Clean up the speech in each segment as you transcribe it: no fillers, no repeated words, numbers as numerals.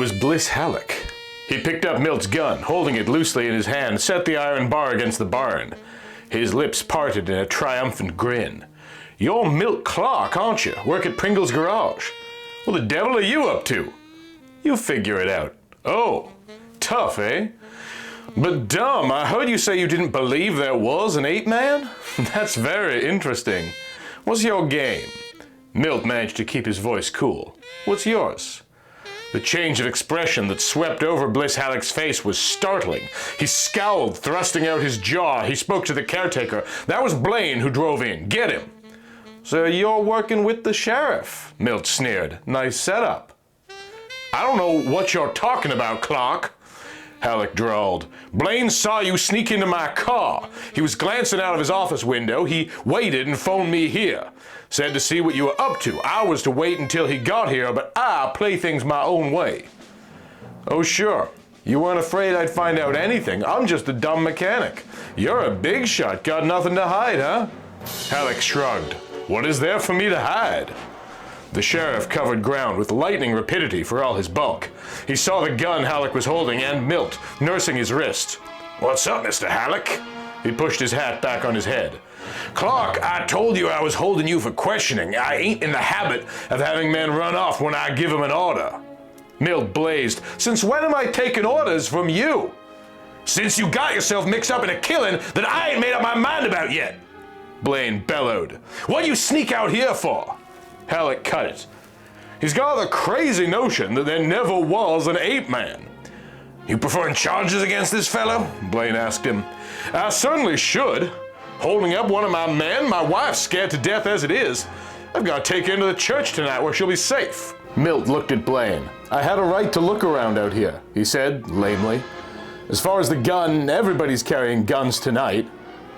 was Bliss Halleck. He picked up Milt's gun, holding it loosely in his hand, set the iron bar against the barn. His lips parted in a triumphant grin. "You're Milt Clark, aren't you? Work at Pringle's garage. What the devil are you up to?" "You figure it out." "Oh, tough, eh? But dumb, I heard you say you didn't believe there was an ape man? That's very interesting. What's your game?" Milt managed to keep his voice cool. "What's yours?" The change of expression that swept over Bliss Halleck's face was startling. He scowled, thrusting out his jaw. He spoke to the caretaker. "That was Blaine who drove in. Get him." "So you're working with the sheriff?" Milt sneered. "Nice setup." "I don't know what you're talking about, Clark," Halleck drawled. "Blaine saw you sneak into my car. He was glancing out of his office window. He waited and phoned me here. Said to see what you were up to. I was to wait until he got here, but I play things my own way." "Oh, sure. You weren't afraid I'd find out anything. I'm just a dumb mechanic. You're a big shot. Got nothing to hide, huh?" Halleck shrugged. "What is there for me to hide?" The sheriff covered ground with lightning rapidity for all his bulk. He saw the gun Halleck was holding and Milt, nursing his wrist. "What's up, Mr. Halleck?" He pushed his hat back on his head. "Clark, I told you I was holding you for questioning. I ain't in the habit of having men run off when I give them an order." Milt blazed. "Since when am I taking orders from you?" "Since you got yourself mixed up in a killing that I ain't made up my mind about yet," Blaine bellowed. "What you sneak out here for?" Halleck cut it. "He's got the crazy notion that there never was an ape man." "You preferring charges against this fellow?" Blaine asked him. "I certainly should. Holding up one of my men? My wife's scared to death as it is. I've got to take her into the church tonight where she'll be safe." Milt looked at Blaine. "I had a right to look around out here," he said, lamely. "As far as the gun, everybody's carrying guns tonight."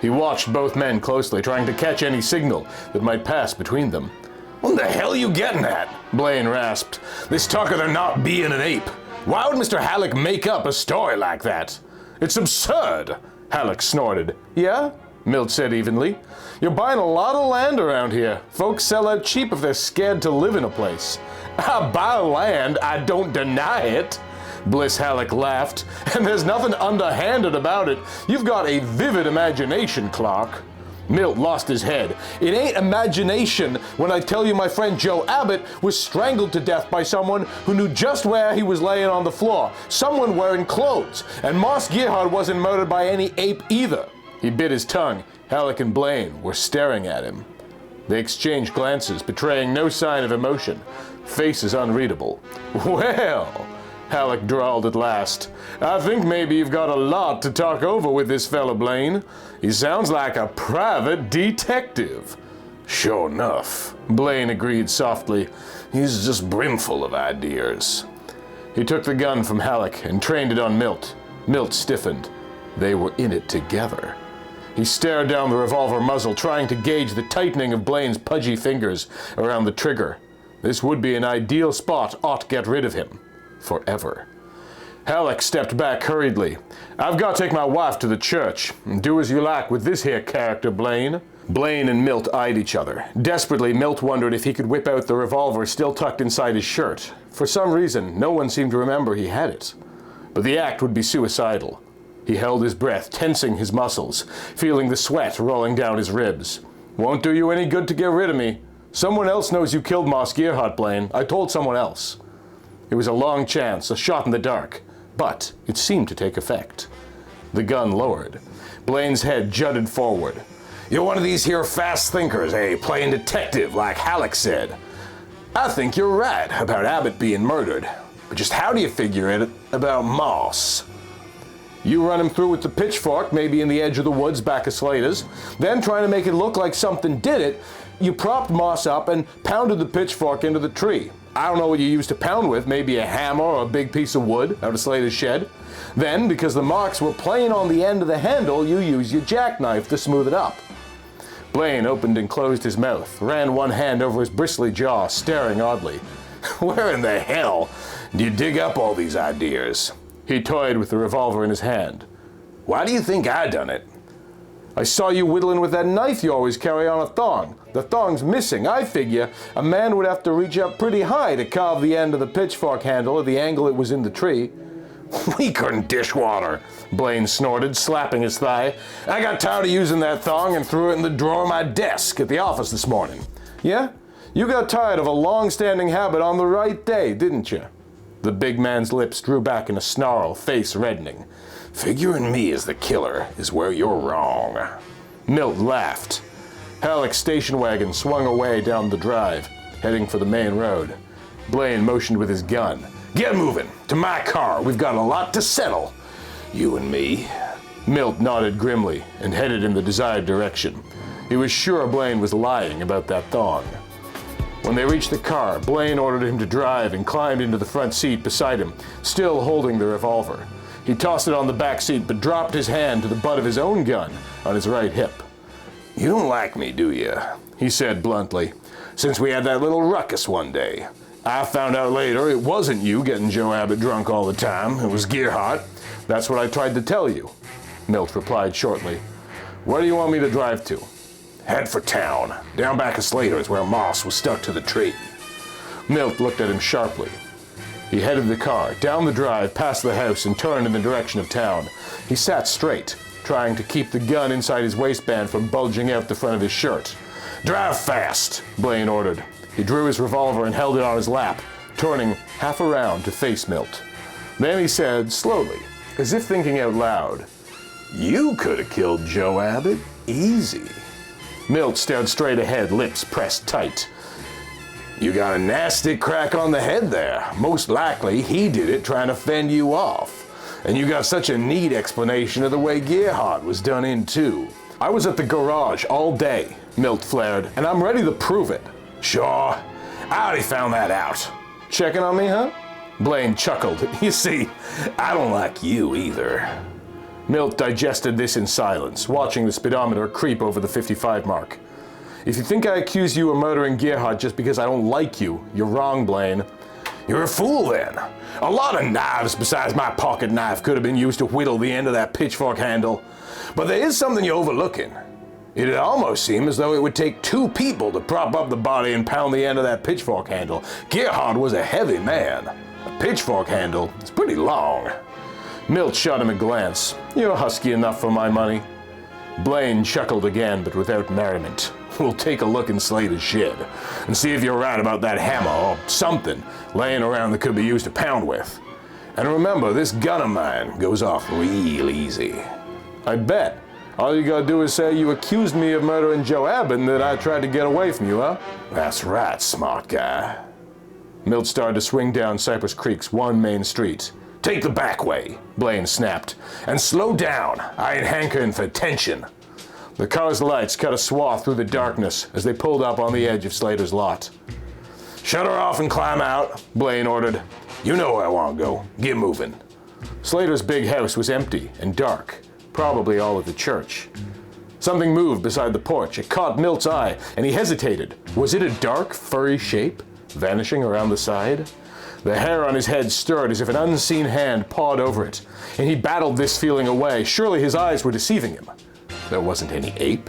He watched both men closely, trying to catch any signal that might pass between them. "What the hell are you getting at?" Blaine rasped. "This talk of there not being an ape. Why would Mr. Halleck make up a story like that? It's absurd," Halleck snorted. "Yeah?" Milt said evenly. "You're buying a lot of land around here. Folks sell out cheap if they're scared to live in a place." "I buy land, I don't deny it." Bliss Halleck laughed. "And there's nothing underhanded about it. You've got a vivid imagination, Clark." Milt lost his head. "It ain't imagination when I tell you my friend Joe Abbott was strangled to death by someone who knew just where he was laying on the floor, someone wearing clothes, and Moss Gerhard wasn't murdered by any ape either." He bit his tongue. Halleck and Blaine were staring at him. They exchanged glances, betraying no sign of emotion, faces unreadable. "Well," Halleck drawled at last, "I think maybe you've got a lot to talk over with this fellow Blaine. He sounds like a private detective." "Sure enough," Blaine agreed softly. "He's just brimful of ideas." He took the gun from Halleck and trained it on Milt. Milt stiffened. They were in it together. He stared down the revolver muzzle, trying to gauge the tightening of Blaine's pudgy fingers around the trigger. This would be an ideal spot ought to get rid of him. Forever. Halleck stepped back hurriedly. "I've got to take my wife to the church. Do as you like with this here character, Blaine." Blaine and Milt eyed each other. Desperately, Milt wondered if he could whip out the revolver still tucked inside his shirt. For some reason, no one seemed to remember he had it. But the act would be suicidal. He held his breath, tensing his muscles, feeling the sweat rolling down his ribs. "Won't do you any good to get rid of me. Someone else knows you killed Moss Gerhard, Blaine. I told someone else." It was a long chance, a shot in the dark, but it seemed to take effect. The gun lowered. Blaine's head jutted forward. "You're one of these here fast thinkers, eh? Playing detective, like Halleck said. I think you're right about Abbott being murdered. But just how do you figure it about Moss?" "You run him through with the pitchfork, maybe in the edge of the woods back of Slater's. Then, trying to make it look like something did it, you propped Moss up and pounded the pitchfork into the tree. I don't know what you used to pound with, maybe a hammer or a big piece of wood out of Slater's shed. Then, because the marks were plain on the end of the handle, you used your jackknife to smooth it up." Blaine opened and closed his mouth, ran one hand over his bristly jaw, staring oddly. "Where in the hell do you dig up all these ideas?" He toyed with the revolver in his hand. "Why do you think I done it?" I saw you whittling with that knife you always carry on a thong. The thong's missing. I figure a man would have to reach up pretty high to carve the end of the pitchfork handle at the angle it was in the tree. We couldn't dish water, Blaine snorted, slapping his thigh. I got tired of using that thong and threw it in the drawer of my desk at the office this morning. Yeah? You got tired of a long-standing habit on the right day, didn't you? The big man's lips drew back in a snarl, face reddening. Figuring me as the killer is where you're wrong. Milt laughed. Halleck's station wagon swung away down the drive, heading for the main road. Blaine motioned with his gun. Get moving! To my car! We've got a lot to settle! You and me. Milt nodded grimly and headed in the desired direction. He was sure Blaine was lying about that thong. When they reached the car, Blaine ordered him to drive and climbed into the front seat beside him, still holding the revolver. He tossed it on the back seat but dropped his hand to the butt of his own gun on his right hip. You don't like me, do you? He said bluntly. Since we had that little ruckus one day. I found out later it wasn't you getting Joe Abbott drunk all the time. It was Gerhard. That's what I tried to tell you. Milt replied shortly. Where do you want me to drive to? Head for town. Down back of Slater's where Moss was stuck to the tree. Milt looked at him sharply. He headed the car down the drive past the house and turned in the direction of town. He sat straight, trying to keep the gun inside his waistband from bulging out the front of his shirt. Drive fast, Blaine ordered. He drew his revolver and held it on his lap, turning half around to face Milt. Then he said slowly, as if thinking out loud, You could have killed Joe Abbott easy. Milt stared straight ahead, lips pressed tight. You got a nasty crack on the head there. Most likely he did it trying to fend you off. And you got such a neat explanation of the way Gerhard was done in too. I was at the garage all day, Milt flared, and I'm ready to prove it. Sure, I already found that out. Checking on me, huh? Blaine chuckled. You see, I don't like you either. Milt digested this in silence, watching the speedometer creep over the 55 mark. If you think I accuse you of murdering Gerhard just because I don't like you, you're wrong, Blaine. You're a fool then. A lot of knives besides my pocket knife could have been used to whittle the end of that pitchfork handle. But there is something you're overlooking. It'd almost seem as though it would take two people to prop up the body and pound the end of that pitchfork handle. Gerhard was a heavy man. A pitchfork handle is pretty long. Milt shot him a glance. You're husky enough for my money. Blaine chuckled again, but without merriment. We'll take a look in Slater's shed and see if you're right about that hammer or something laying around that could be used to pound with. And remember, this gun of mine goes off real easy. I bet. All you gotta do is say you accused me of murdering Joe Abbott and that I tried to get away from you, huh? That's right, smart guy. Milt started to swing down Cypress Creek's one main street. Take the back way, Blaine snapped, and slow down. I ain't hankering for attention. The car's lights cut a swath through the darkness as they pulled up on the edge of Slater's lot. Shut her off and climb out, Blaine ordered. You know where I want to go. Get moving. Slater's big house was empty and dark, probably all of the church. Something moved beside the porch. It caught Milt's eye, and he hesitated. Was it a dark, furry shape, vanishing around the side? The hair on his head stirred as if an unseen hand pawed over it, and he battled this feeling away. Surely his eyes were deceiving him. There wasn't any ape.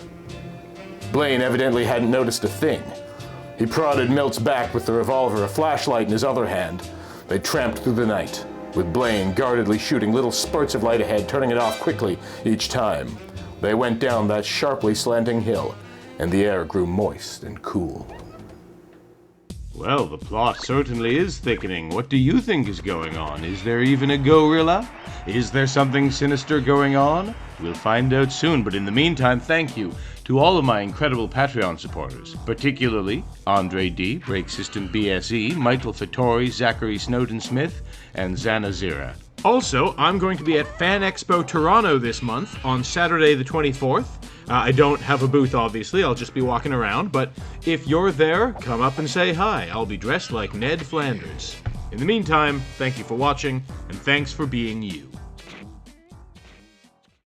Blaine evidently hadn't noticed a thing. He prodded Milt's back with the revolver, a flashlight in his other hand. They tramped through the night, with Blaine guardedly shooting little spurts of light ahead, turning it off quickly each time. They went down that sharply slanting hill, and the air grew moist and cool. Well, the plot certainly is thickening. What do you think is going on? Is there even a gorilla? Is there something sinister going on? We'll find out soon, but in the meantime, thank you to all of my incredible Patreon supporters, particularly Andre D, Break System BSE, Michael Fattori, Zachary Snowden-Smith, and Zana Zira. Also, I'm going to be at Fan Expo Toronto this month on Saturday the 24th. I don't have a booth, obviously. I'll just be walking around. But if you're there, come up and say hi. I'll be dressed like Ned Flanders. In the meantime, thank you for watching, and thanks for being you.